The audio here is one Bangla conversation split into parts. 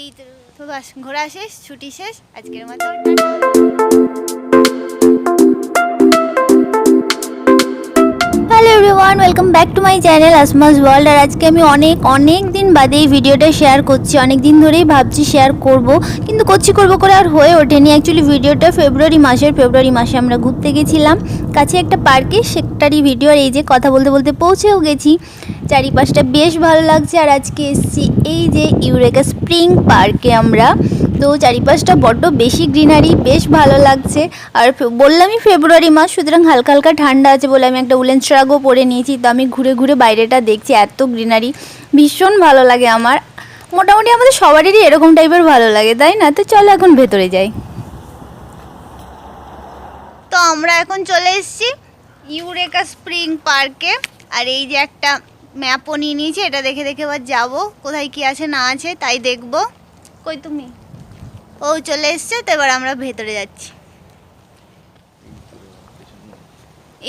এই তো বাস ঘোরা শেষ, ছুটি শেষ আজকের মতো। Hello everyone, welcome back to my channel Asma's world. আর আজকে আমি অনেক দিন বাদে এই ভিডিওটা শেয়ার করছি। অনেক দিন ধরেই ভাবছি শেয়ার করব, কিন্তু করব করে আর হয়ে ওঠেনি। অ্যাকচুয়ালি ভিডিওটা ফেব্রুয়ারি মাসে আমরা ঘুরতে গেছিলাম কাছে একটা পার্কে, সেটারই ভিডিও। আর এই যে কথা বলতে বলতে পৌঁছেও গেছি। চারিপাশটা বেশ ভালো লাগছে। আর আজকে এসেছি এই যে ইউরেকা স্প্রিং পার্কে আমরা। তো চারিপাশটা বড্ড বেশি গ্রিনারি, বেশ ভালো লাগছে। আর বললামই ফেব্রুয়ারি মাস, সুতরাং হালকা হালকা ঠান্ডা আছে বলে আমি একটা উলেন শ্রাগও পরে নিয়েছি। তো আমি ঘুরে ঘুরে বাইরেটা দেখছি, এত গ্রিনারি ভীষণ ভালো লাগে আমার। মোটামুটি আমাদের সবারই এরকম টাইপের ভালো লাগে, তাই না? তো চলো এখন ভেতরে যাই। তো আমরা এখন চলে এসেছি ইউরেকা স্প্রিং পার্কে। আর এই যে একটা ম্যাপও নিয়ে নিয়েছি, এটা দেখে দেখে এবার যাবো কোথায় কি আছে না আছে তাই দেখবো। কই তুমি? ও চলে এসছে। তো এবার আমরা ভেতরে যাচ্ছি।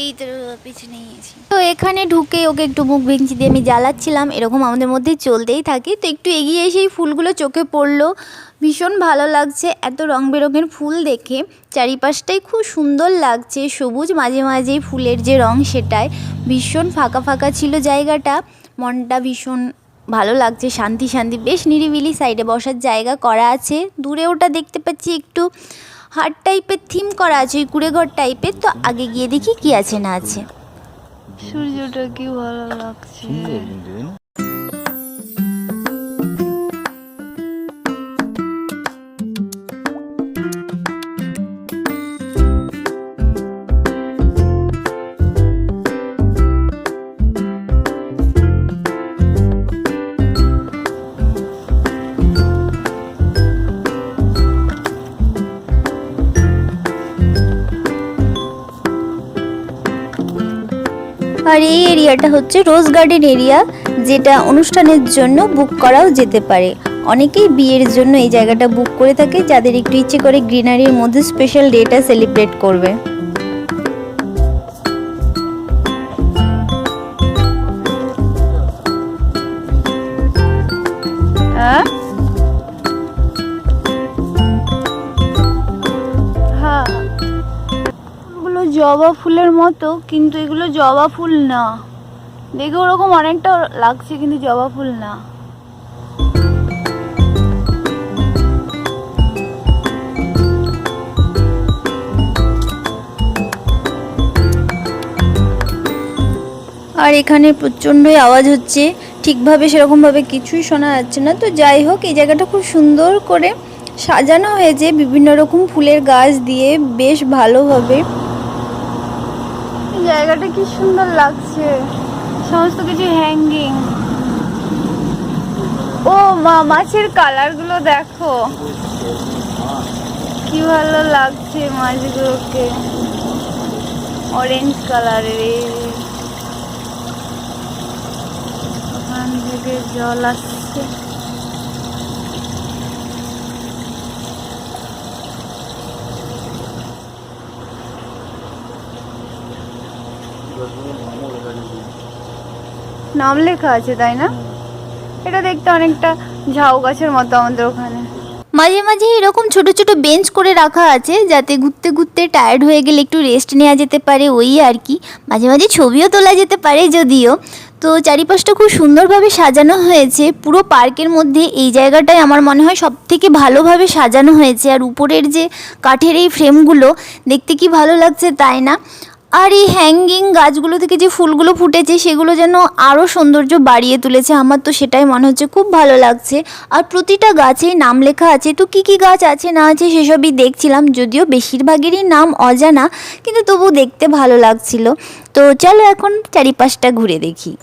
এই তো পিছনেই আছি। তো এখানে ঢুকে ওকে একটু মুখ ভেঙচি দিয়ে আমি জ্বালাচ্ছিলাম, এরকম আমাদের মধ্যে চলতেই থাকে। তো একটু এগিয়ে এসেই ফুলগুলো চোখে পড়লো, ভীষণ ভালো লাগছে এত রং বেরঙের ফুল দেখে। চারিপাশটাই খুব সুন্দর লাগছে, সবুজ মাঝে মাঝেই ফুলের যে রং সেটাই। ভীষণ ফাঁকা ফাঁকা ছিল জায়গাটা, মনটা ভীষণ ভালো লাগছে, শান্তি শান্তি, বেশ নিরিবিলি। সাইডে বসার জায়গা করা আছে। দূরে ওটা দেখতে পাচ্ছি একটু হাট টাইপের থিম করা আছে, ওই কুড়েঘর টাইপের। তো আগে গিয়ে দেখি কি আছে না আছে। সূর্যটা কি ভালো লাগছে। আর এই এরিয়াটা হচ্ছে রোজ গার্ডেন এরিয়া, যেটা অনুষ্ঠানের জন্য বুক করাও যেতে পারে। অনেকেই বিয়ের জন্য এই জায়গাটা বুক করে থাকে, যাদের একটু ইচ্ছে করে গ্রিনারির মধ্যে স্পেশাল ডেটা সেলিব্রেট করবে। জবা ফুলের মতো, কিন্তু এগুলো জবা ফুল না। দেখে ওরকম অনেকটা লাগছে, কিন্তু জবা ফুল না। আর এখানে প্রচণ্ডই আওয়াজ হচ্ছে, ঠিকভাবে সেরকমভাবে কিছুই শোনা যাচ্ছে না। তো যাই হোক, এই জায়গাটা খুব সুন্দর করে সাজানো হয়েছে বিভিন্ন রকম ফুলের গাছ দিয়ে, বেশ ভালোভাবে। জায়গাটা কি সুন্দর লাগছে, সমস্ত কিছু হ্যাঙ্গিং। ও মা, মাছের কালার গুলো দেখো কি ভালো লাগছে, মাছগুলোকে অরেঞ্জ কালারের। ওখান থেকে জল আসছে। নাম লেখা আছে, তাই না? এটা দেখতে অনেকটা ঝাউ গাছের মতো আমাদের ওখানে। মাঝে মাঝে এরকম ছোট ছোট বেঞ্চ করে রাখা আছে, যাতে ঘুরতে ঘুরতে টায়ার্ড হয়ে গেলে একটু রেস্ট নেওয়া যেতে পারে, ওই আর কি। মাঝে মাঝে ছবিও তোলা যেতে পারে যদিও। তো চারিপাশটা খুব সুন্দরভাবে সাজানো হয়েছে পুরো পার্কের মধ্যে। এই জায়গাটায় আমার মনে হয় সব থেকে ভালোভাবে সাজানো হয়েছে। আর উপরের যে কাঠের এই ফ্রেমগুলো দেখতে কি ভালো লাগছে, তাই না? আর এই হ্যাঙ্গিং গাছগুলো থেকে যে ফুলগুলো ফুটেছে, সেগুলো যেন আরও সৌন্দর্য বাড়িয়ে তুলেছে। আমার তো সেটাই মনে হচ্ছে, খুব ভালো লাগছে। আর প্রতিটা গাছেই নাম লেখা আছে। তো কী কী গাছ আছে না আছে সেসবই দেখছিলাম, যদিও বেশিরভাগেরই নাম অজানা, কিন্তু তবু দেখতে ভালো লাগছিল। তো চলো এখন চারিপাশটা ঘুরে দেখি।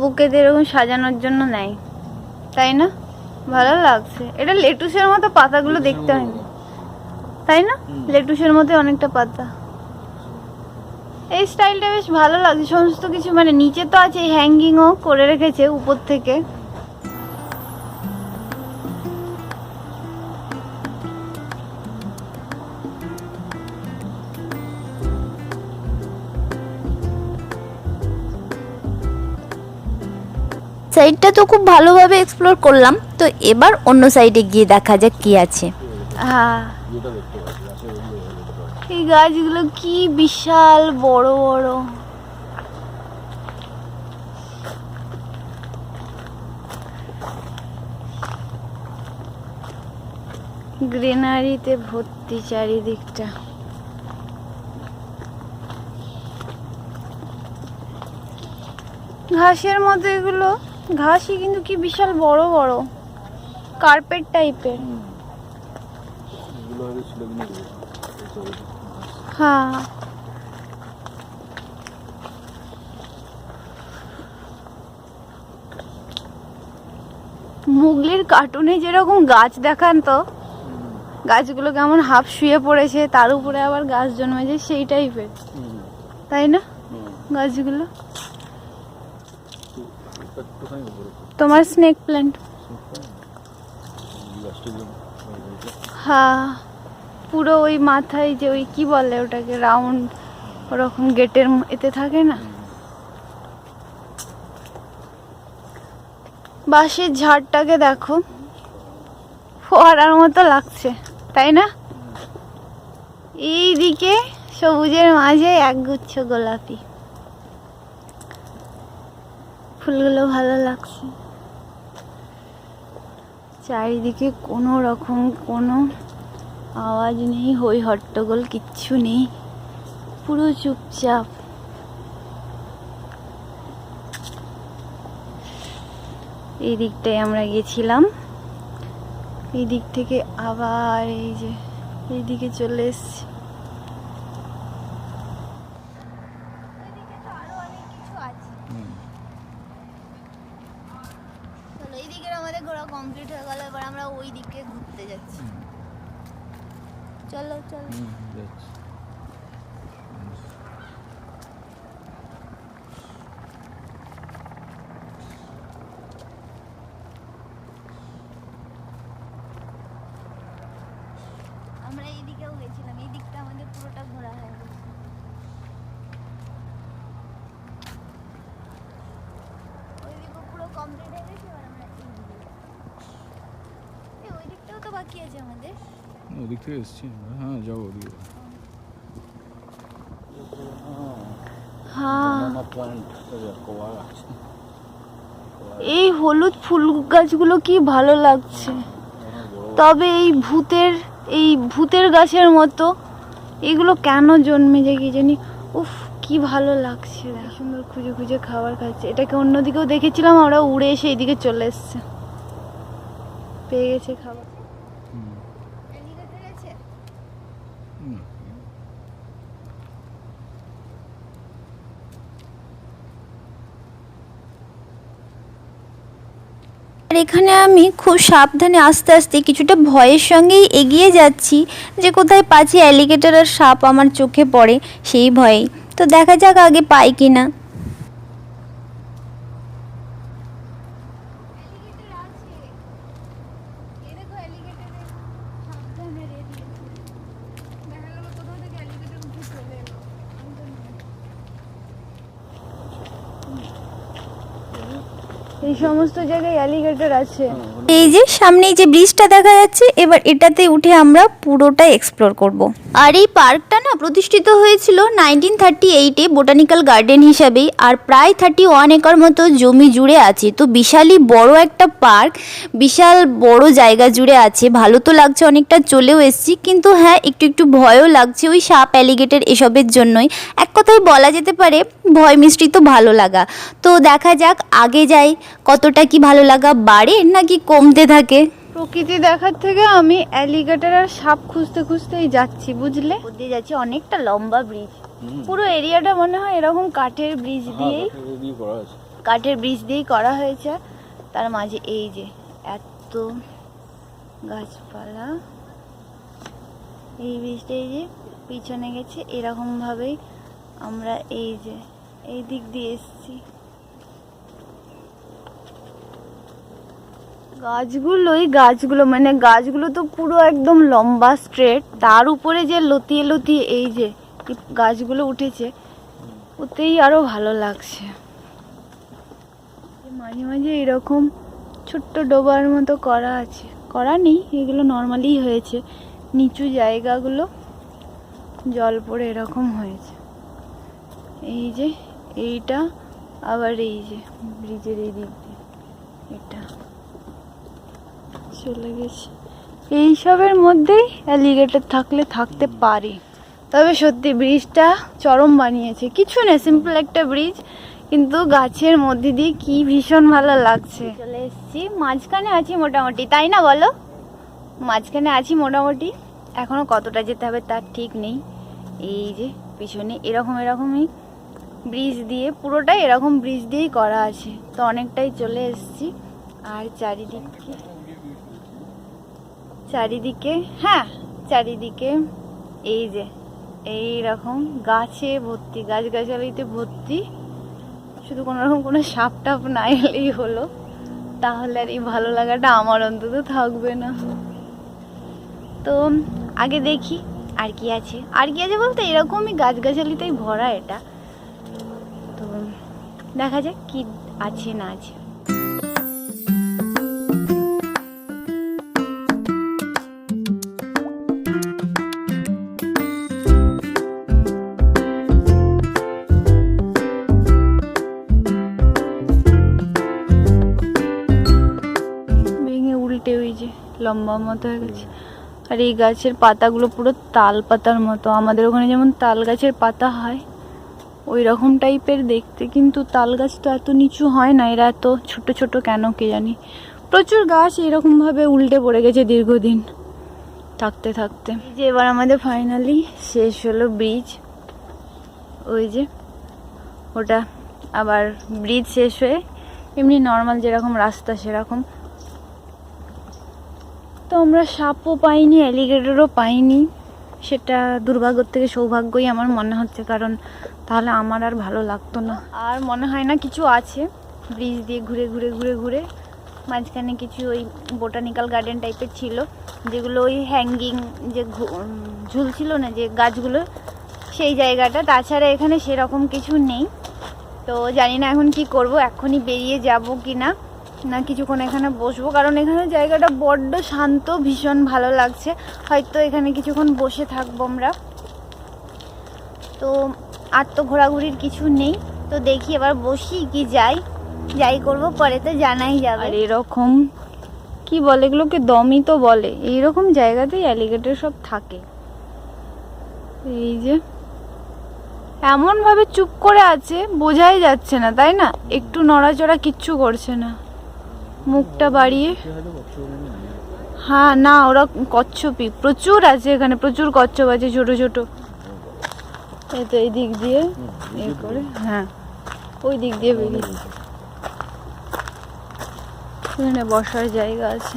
বুকেতে এরকম সাজানোর জন্য নেয়, তাই না? ভালো লাগছে। এটা লেটুসের মতো পাতাগুলো দেখতে হয়নি। তাই না? লেটুসের মধ্যে অনেকটা পাতা। এই স্টাইলটা বেশ ভালো লাগছে, সমস্ত কিছু মানে নিচে তো আছে, হ্যাঙ্গিংও করে রেখেছে উপর থেকে। সাইডটা তো খুব ভালোভাবে এক্সপ্লোর করলাম, তো এবার অন্য সাইডে গিয়ে দেখা যাক কি আছে। হ্যাঁ, এই গাছগুলো কি বিশাল বড় বড়। গ্রিনারিতে ভর্তি চারিদিকটা। ঘাসের মতো এগুলো, ঘাসই কিন্তু কি বিশাল বড় বড়, কার্পেট টাইপের। হ্যাঁ, মুগলির কার্টুনে যেরকম গাছ দেখান, তো গাছগুলো কেমন হাফ শুয়ে পড়েছে, তার উপরে আবার গাছ জন্মেছে, সেই টাইপের, তাই না গাছগুলো? তোমার স্নেক প্ল্যান্ট, হ্যাঁ, পুরো ওই মাথায় যে ওই কি বলে ওটাকে, রাউন্ড ওরকম গেটের এতে থাকে না। বাঁশের ঝাড়টাকে দেখো, ফোয়ারার মতো লাগছে, তাই না? এইদিকে সবুজের মাঝে একগুচ্ছ গোলাপি ফুলগুলো ভালো লাগছে। চারিদিকে কোনো রকম কোনো আওয়াজ নেই, হই হট্টগোল কিচ্ছু নেই, পুরো চুপচাপ। এই দিকটায় আমরা গেছিলাম, এই দিক থেকে আবার এই যে এইদিকে চলে এসছি। আমাদের ঘোরা কমপ্লিট হয়ে গেল, এবার আমরা ওই দিকে ঘুরতে যাচ্ছি। চলো চলো। আমরা এই দিকেও গেছিলাম, এই দিকটা আমাদের পুরোটা ঘোরা হয়ে গেছে। ওই দিকও পুরো কমপ্লিট হয়ে গেছে, এবার আমরা এই দিকে যাচ্ছি। ওই দিকটাও তো বাকি আছে আমাদের। ওদিক থেকে এসছি, হ্যাঁ যাও ওদিকে। হ্যাঁ, এই হলুদ ফুল গাছগুলো কি ভালো লাগছে, তবে এই ভূতের গাছের মতো এগুলো কেন জন্মেছে কি জানি। উফ, কি ভালো লাগছে, সুন্দর খুঁজে খুঁজে খাবার খাচ্ছে। এটাকে অন্যদিকেও দেখেছিলাম, আমরা উড়ে এসে এইদিকে চলে এসছে, পেয়ে গেছে খাবার। আর এখানে আমি খুব সাবধানে আস্তে আস্তে কিছুটা ভয়ের সঙ্গেই এগিয়ে যাচ্ছি, যে কোথায় পাচ্ছি অ্যালিগেটর আর সাপ আমার চোখে পড়ে সেই ভয়েই। তো দেখা যাক আগে পাই কিনা। এই সমস্ত জায়গায় অ্যালিগেটর আছে। এই যে সামনেই যে ব্রিজটা দেখা যাচ্ছে, এবার এটাতে উঠে আমরা পুরোটা এক্সপ্লোর করব। আর এই পার্কটা না প্রতিষ্ঠিত হয়েছিল 1938-এ বোটানিক্যাল গার্ডেন হিসাবেই, আর প্রায় 31 একর মতো জমি জুড়ে আছে। তো বিশালই বড় একটা পার্ক, বিশাল বড় জায়গা জুড়ে আছে। ভালো তো লাগছে, অনেকটা চলেও এসেছি, কিন্তু হ্যাঁ একটু একটু ভয়ও লাগছে ওই সাপ অ্যালিগেটর এসবের জন্যই। এক কথায় বলা যেতে পারে ভয় মিশ্রিত ভালো লাগা। তো দেখা যাক আগে যাই, কতটা কি ভালো লাগা বাড়ে নাকি কমতে থাকে। প্রকৃতি দেখার থেকে আমি অ্যালিগেটর আর সাপ খুঁজতে খুঁজতেই যাচ্ছি, বুঝলে? ওদিকে যাচ্ছি, অনেকটা লম্বা ব্রিজ, পুরো এরিয়াটা মনে হয় এরকম কাঠের ব্রিজ দিয়েই করা হয়েছে। তার মাঝে এই যে এত গাছপালা, এই ব্রিজটা এই যে পিছনে গেছে, এরকমভাবেই আমরা এই যে এই দিক দিয়ে এসছি। গাছগুলো মানে গাছগুলো তো পুরো একদম লম্বা স্ট্রেট, তার উপরে যে লতিয়ে লতিয়ে এই যে গাছগুলো উঠেছে, ওতেই আরো ভালো লাগছে। মাঝে মাঝে এরকম ছোট্ট ডোবার মতো করা আছে, করা নেই, এগুলো নর্মালি হয়েছে। নিচু জায়গাগুলো জল পড়ে এরকম হয়েছে। এই যে এইটা, আবার এই যে ব্রিজের এই দিক দিয়ে এটা চলে গেছে। এইসবের মধ্যেই অ্যালিগেটর থাকলে থাকতে পারে। তবে সত্যি ব্রিজটা চরম বানিয়েছে, কিছু না, সিম্পল একটা ব্রিজ, কিন্তু গাছের মধ্যে দিয়ে কি ভীষণ ভালো লাগছে। চলে এসেছি, মাঝখানে আছি মোটামুটি, তাই না বলো? মাঝখানে আছি মোটামুটি, এখনো কতটা যেতে হবে তার ঠিক নেই। এই যে পিছনে এরকমই ব্রিজ দিয়ে, পুরোটাই এরকম ব্রিজ দিয়েই করা আছে, তো অনেকটাই চলে এসেছি। আর চারিদিকে এই যে এইরকম গাছে ভর্তি, গাছগাছালিতে ভর্তি। শুধু কোনোরকম কোনো সাপ টাপ না এলেই হলো, তাহলে আর এই ভালো লাগাটা আমার অন্তত থাকবে না। তো আগে দেখি আর কি আছে বলতে এরকমই গাছগাছালিতেই ভরা এটা, তো দেখা যাক কি আছে না আছে। ভেঙে উল্টে ওই যে লম্বা মতো হয়ে গেছে। আর এই গাছের পাতাগুলো পুরো তাল পাতার মতো, আমাদের ওখানে যেমন তাল গাছের পাতা হয় ওই রকম টাইপের দেখতে, কিন্তু তাল গাছ তো এত নিচু হয় না, এরা এত ছোট ছোট কেন কে জানি। প্রচুর গাছ এরকমভাবে উল্টে পড়ে গেছে দীর্ঘদিন থাকতে থাকতে। যে এবার আমাদের ফাইনালি শেষ হলো ব্রিজ, ওই যে ওটা আবার ব্রিজ শেষ হয়ে এমনি নর্মাল যেরকম রাস্তা সেরকম। তো আমরা সাপও পাইনি, অ্যালিগেটরও পাইনি, সেটা দুর্ভাগ্যের থেকে সৌভাগ্যই আমার মনে হচ্ছে, কারণ তাহলে আমার আর ভালো লাগতো না। আর মনে হয় না কিছু আছে, ব্রিজ দিয়ে ঘুরে মাঝখানে কিছু ওই বোটানিক্যাল গার্ডেন টাইপের ছিল, যেগুলো ওই হ্যাঙ্গিং যে ঝুলছিল না যে গাছগুলো, সেই জায়গাটা। তাছাড়া এখানে সেরকম কিছু নেই। তো জানি না এখন কি করব, এখনই বেরিয়ে যাব কি না কিছুক্ষণ এখানে বসবো, কারণ এখানে জায়গাটা বড্ড শান্ত, ভীষণ ভালো লাগছে। হয়তো এখানে কিছুক্ষণ বসে থাকবো আমরা। তো আর তো ঘোরাঘুরির কিছু নেই, তো দেখি এবার বসি কি যাই করব পরে তো জানাই যাবে। আর এরকম কি বলে এগুলোকে, দমই তো বলে, এইরকম জায়গাতেই অ্যালিগেটর সব থাকে। এই যে এমন ভাবে চুপ করে আছে, বোঝাই যাচ্ছে না, তাই না? একটু নড়াচড়া কিচ্ছু করছে না, মুখটা বাড়িয়ে। হ্যাঁ না, ওরা কচ্ছপই প্রচুর আছে এখানে, প্রচুর কচ্ছপ আছে ছোট ছোট। এই তো এই দিক দিয়ে এ করে, হ্যাঁ ওই দিক দিয়ে বেরিয়ে এখানে বসার জায়গা আছে,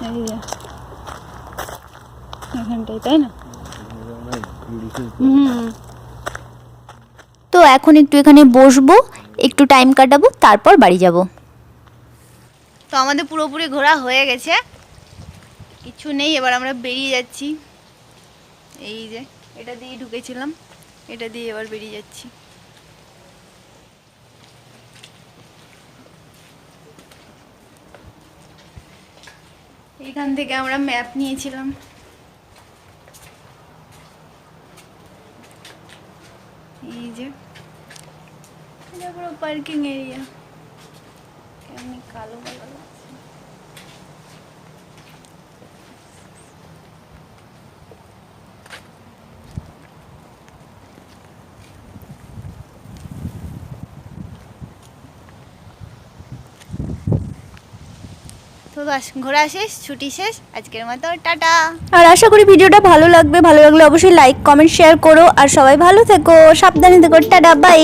এই যে এখানটাই, তাই না? তো এখন একটু এখানে বসবো, একটু টাইম কাটাবো, তারপর বাড়ি যাব। তো আমাদের পুরোপুরি ঘোরা হয়ে গেছে, কিছু নেই, এবার আমরা বেরিয়ে যাচ্ছি। এই যে এটা দিয়ে ঢুকেছিলাম, এটা দিয়ে এবার বেরিয়ে যাচ্ছি। এখান থেকে আমরা ম্যাপ নিয়েছিলাম। এই যে এটা পুরো পার্কিং এরিয়া, কেমনি কালো কালো লাগছে। তো বাস, ঘোরা শেষ, ছুটি শেষ, আজকের মতো টাটা। আর আশা করি ভিডিওটা ভালো লাগবে, ভালো লাগলে অবশ্যই লাইক কমেন্ট শেয়ার করো, আর সবাই ভালো থেকো, সাবধানে থেকো, টাটা বাই।